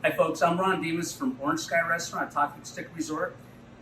Hi folks, I'm Ron Dimas from Orange Sky Restaurant, Talking Stick Resort.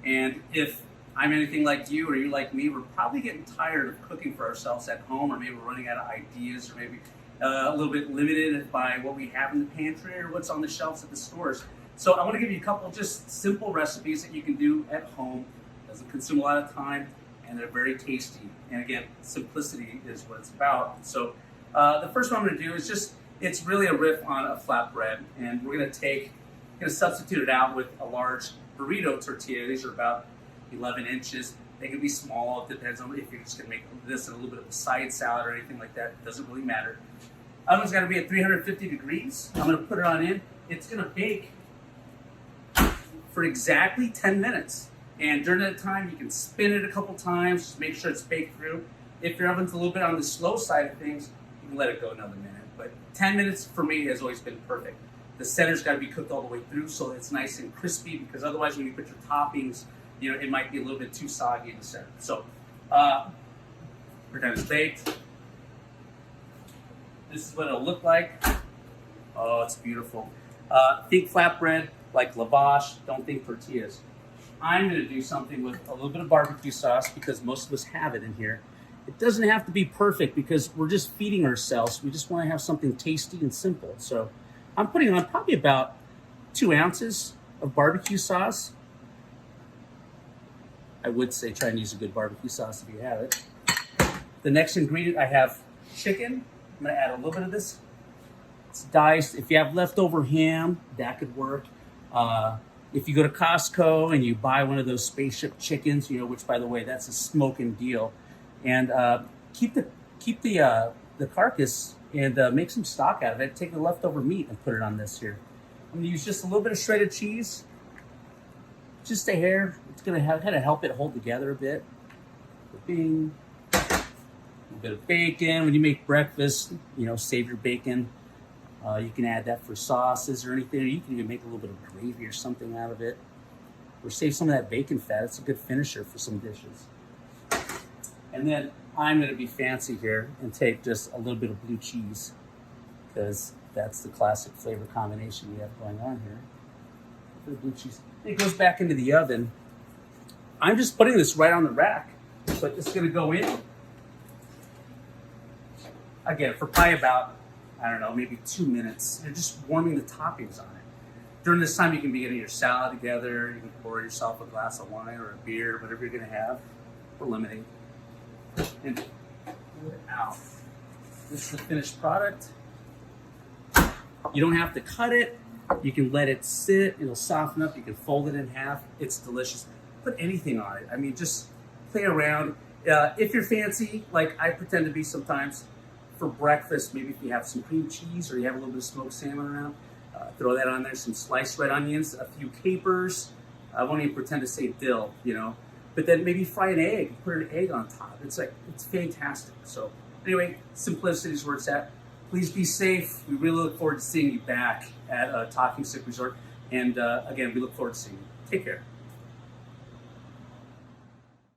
And if I'm anything like you or you like me, we're probably getting tired of cooking for ourselves at home, or maybe we're running out of ideas, or maybe a little bit limited by what we have in the pantry or what's on the shelves at the stores. So I want to give you a couple just simple recipes that you can do at home. Doesn't consume a lot of time, and they're very tasty. And again, simplicity is what it's about. So the first one I'm going to do is it's really a riff on a flatbread, and we're going to substitute it out with a large burrito tortilla. These are about 11 inches. They can be small. It depends on if you're just going to make this in a little bit of a side salad or anything like that. It doesn't really matter. Oven's got to be at 350 degrees. I'm going to put it on in. It's going to bake for exactly 10 minutes. And during that time, you can spin it a couple times, just make sure it's baked through. If your oven's a little bit on the slow side of things, you can let it go another minute. But 10 minutes for me has always been perfect. The center's got to be cooked all the way through so it's nice and crispy, because otherwise when you put your toppings, it might be a little bit too soggy in the center. So we're done. It's baked. This is what it'll look like. Oh, it's beautiful. Think flatbread, like lavash. Don't think tortillas. I'm going to do something with a little bit of barbecue sauce because most of us have it in here. It doesn't have to be perfect because we're just feeding ourselves. We just want to have something tasty and simple. So I'm putting on probably about 2 ounces of barbecue sauce. I would say try and use a good barbecue sauce if you have it. The next ingredient, I have chicken. I'm going to add a little bit of this. It's diced. If you have leftover ham, that could work. If you go to Costco and you buy one of those spaceship chickens, which by the way, that's a smoking deal, and keep the carcass and make some stock out of it. Take the leftover meat and put it on this here. I'm gonna use just a little bit of shredded cheese, just a hair. It's gonna kind of help it hold together a bit. Bing. A little bit of bacon. When you make breakfast, save your bacon. You can add that for sauces or anything. Or you can even make a little bit of gravy or something out of it. Or save some of that bacon fat. It's a good finisher for some dishes. And then I'm going to be fancy here and take just a little bit of blue cheese, because that's the classic flavor combination we have going on here. A bit of blue cheese. It goes back into the oven. I'm just putting this right on the rack, but it's going to go in. Again, for probably about, maybe 2 minutes. You're just warming the toppings on it. During this time, you can be getting your salad together. You can pour yourself a glass of wine or a beer, whatever you're going to have, or lemonade. And pour it out. This is the finished product. You don't have to cut it. You can let it sit. It'll soften up. You can fold it in half. It's delicious. Put anything on it. Just play around. If you're fancy, like I pretend to be sometimes, for breakfast, maybe if you have some cream cheese or you have a little bit of smoked salmon around, throw that on there. Some sliced red onions, a few capers. I won't even pretend to say dill, But then maybe fry an egg, put an egg on top. It's fantastic. So anyway, simplicity is where it's at. Please be safe. We really look forward to seeing you back at Talking Stick Resort. And again, we look forward to seeing you. Take care.